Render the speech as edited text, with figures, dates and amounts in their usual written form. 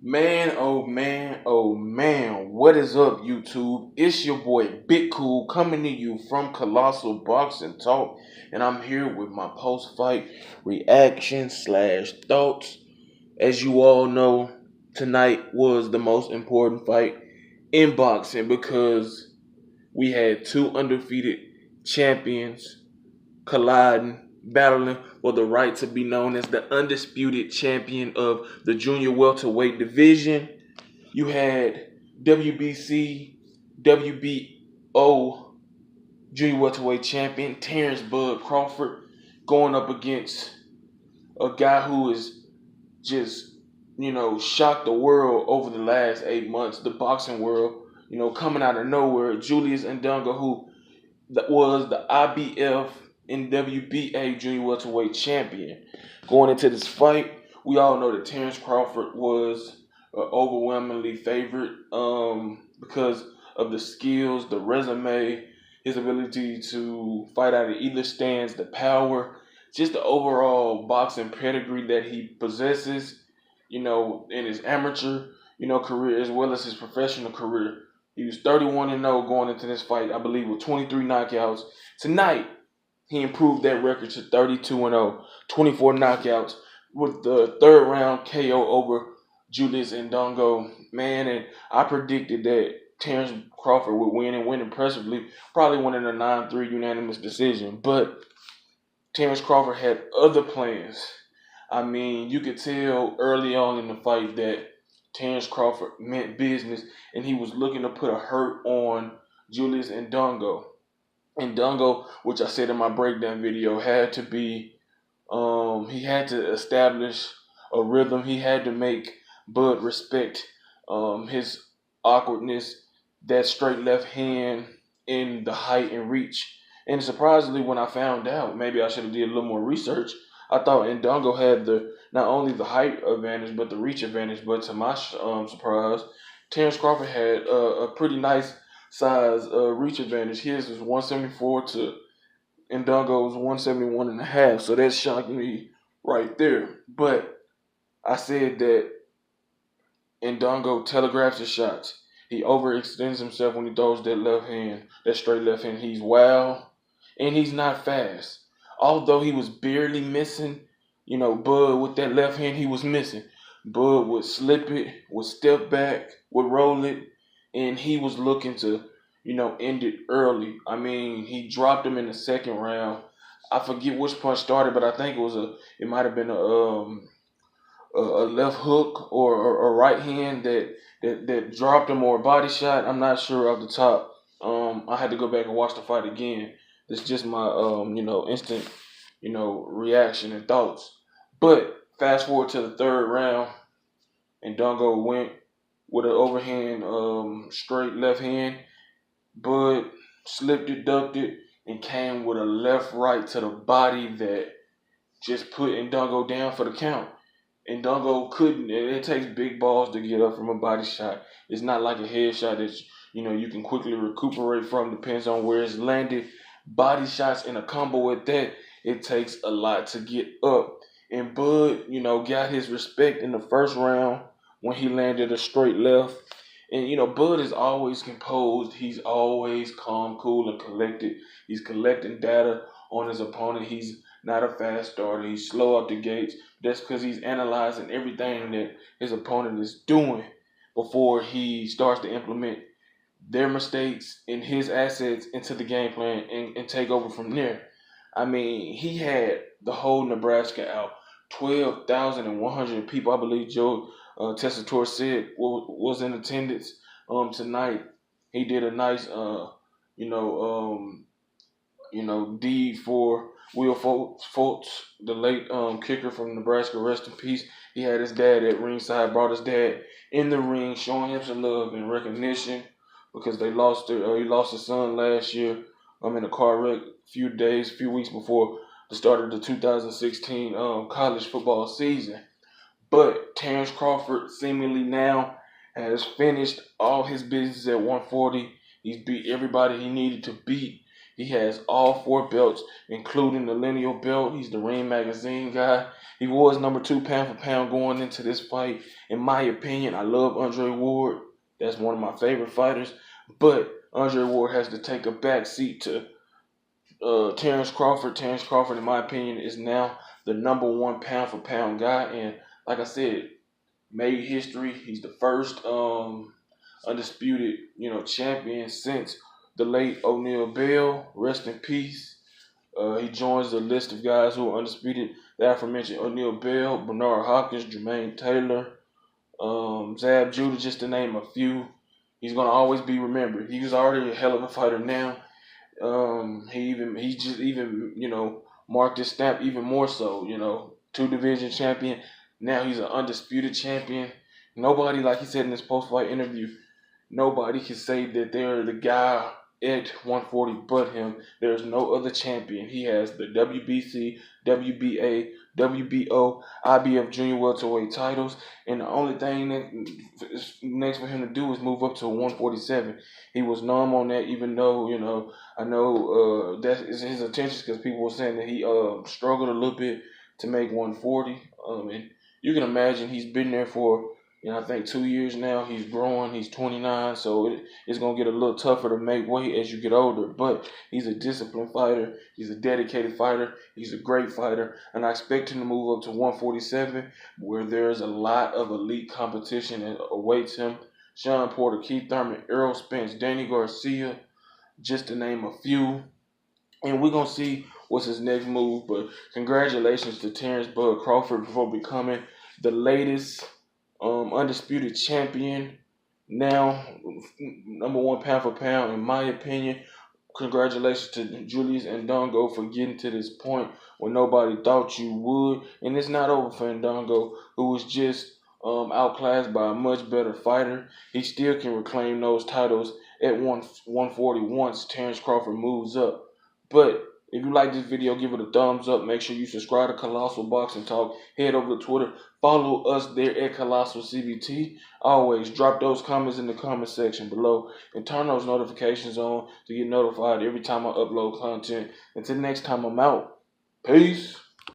Man, oh man, oh man, what is up, YouTube? It's your boy Big Cool coming to you from Colossal Boxing Talk, and I'm here with my post-fight reaction slash thoughts. As you all know, tonight was the most important fight in boxing because we had two undefeated champions colliding, battling for the right to be known as the undisputed champion of the junior welterweight division. You had WBC, WBO junior welterweight champion Terence Crawford going up against a guy who is just, shocked the world over the last 8 months, the boxing world, coming out of nowhere. Julius Indongo, who was the IBF and WBA junior welterweight champion. Going into this fight, we all know that Terence Crawford was overwhelmingly favored because of the skills, the resume, his ability to fight out of either stance, the power, just the overall boxing pedigree that he possesses, in his amateur, career as well as his professional career. He was 31-0 going into this fight, I believe, with 23 knockouts. Tonight, he improved that record to 32-0, 24 knockouts with the third round KO over Julius Indongo. Man, and I predicted that Terence Crawford would win and win impressively, probably winning a 9-3 unanimous decision. But Terence Crawford had other plans. I mean, you could tell early on in the fight that Terence Crawford meant business, and he was looking to put a hurt on Julius Indongo. Indongo, which I said in my breakdown video, had to be, he had to establish a rhythm. He had to make Bud respect his awkwardness, that straight left hand in the height and reach. And surprisingly, when I found out, maybe I should have did a little more research, I thought Indongo had not only the height advantage, but the reach advantage. But to my surprise, Terence Crawford had a pretty nice size reach advantage. His was 174 to Indongo's 171 and a half. So that shocked me right there. But I said that Indongo telegraphs his shots. He overextends himself when he throws that left hand, that straight left hand. He's wild, and he's not fast. Although he was barely missing, Bud with that left hand, he was missing. Bud would slip it, would step back, would roll it, and he was looking to, end it early. I mean, he dropped him in the second round. I forget which punch started, but I think it might have been a left hook or a right hand that dropped him, or a body shot. I'm not sure off the top. I had to go back and watch the fight again. It's just my instant reaction and thoughts. But fast forward to the third round, and Indongo went with an overhand straight left hand. Bud slipped it, ducked it, and came with a left right to the body that just put Indongo down for the count. Indongo couldn't. It takes big balls to get up from a body shot. It's not like a headshot that you can quickly recuperate from. Depends on where it's landed. Body shots in a combo with that, it takes a lot to get up. And Bud, got his respect in the first round when he landed a straight left. And, Bud is always composed. He's always calm, cool, and collected. He's collecting data on his opponent. He's not a fast starter. He's slow out the gates. That's because he's analyzing everything that his opponent is doing before he starts to implement their mistakes and his assets into the game plan and take over from there. I mean, he had the whole Nebraska out. 12,100 people, I believe Joe Tessitore said, was in attendance tonight. He did a nice, deed for Will Fultz, the late kicker from Nebraska. Rest in peace. He had his dad at ringside, brought his dad in the ring, showing him some love and recognition because he lost his son last year in a car wreck a few weeks before the start of the 2016 college football season. But Terence Crawford seemingly now has finished all his business at 140. He's beat everybody he needed to beat. He has all 4 belts, including the lineal belt. He's the Ring Magazine guy. He was number 2 pound for pound going into this fight. In my opinion, I love Andre Ward. That's one of my favorite fighters. But Andre Ward has to take a back seat to Terence Crawford. Terence Crawford, in my opinion, is now the number 1 pound for pound guy. And like I said, made history. He's the first undisputed, champion since the late O'Neal Bell. Rest in peace. He joins the list of guys who are undisputed. The aforementioned O'Neal Bell, Bernard Hopkins, Jermaine Taylor, Zab Judah, just to name a few. He's gonna always be remembered. He was already a hell of a fighter now. He just marked his stamp even more so. 2 division champion. Now he's an undisputed champion. Nobody, like he said in this post-fight interview, nobody can say that they're the guy at 140 but him. There's no other champion. He has the WBC, WBA, WBO, IBF junior welterweight titles, and the only thing that is next for him to do is move up to 147. He was numb on that, even though, I know that is his intentions, because people were saying that he struggled a little bit to make 140. And you can imagine he's been there for, I think 2 years now. He's growing. He's 29, so it's going to get a little tougher to make weight as you get older. But he's a disciplined fighter. He's a dedicated fighter. He's a great fighter. And I expect him to move up to 147, where there's a lot of elite competition that awaits him. Sean Porter, Keith Thurman, Errol Spence, Danny Garcia, just to name a few. And we're going to see what's his next move. But congratulations to Terence Bud Crawford for becoming the latest undisputed champion, now number 1 pound for pound, in my opinion. Congratulations to Julius and Indongo for getting to this point where nobody thought you would. And it's not over for Indongo, who was just outclassed by a much better fighter. He still can reclaim those titles at 140 once Terence Crawford moves up. But if you like this video, give it a thumbs up. Make sure you subscribe to Colossal Boxing Talk. Head over to Twitter. Follow us there at Colossal CBT. Always drop those comments in the comment section below and turn those notifications on to get notified every time I upload content. Until next time, I'm out. Peace.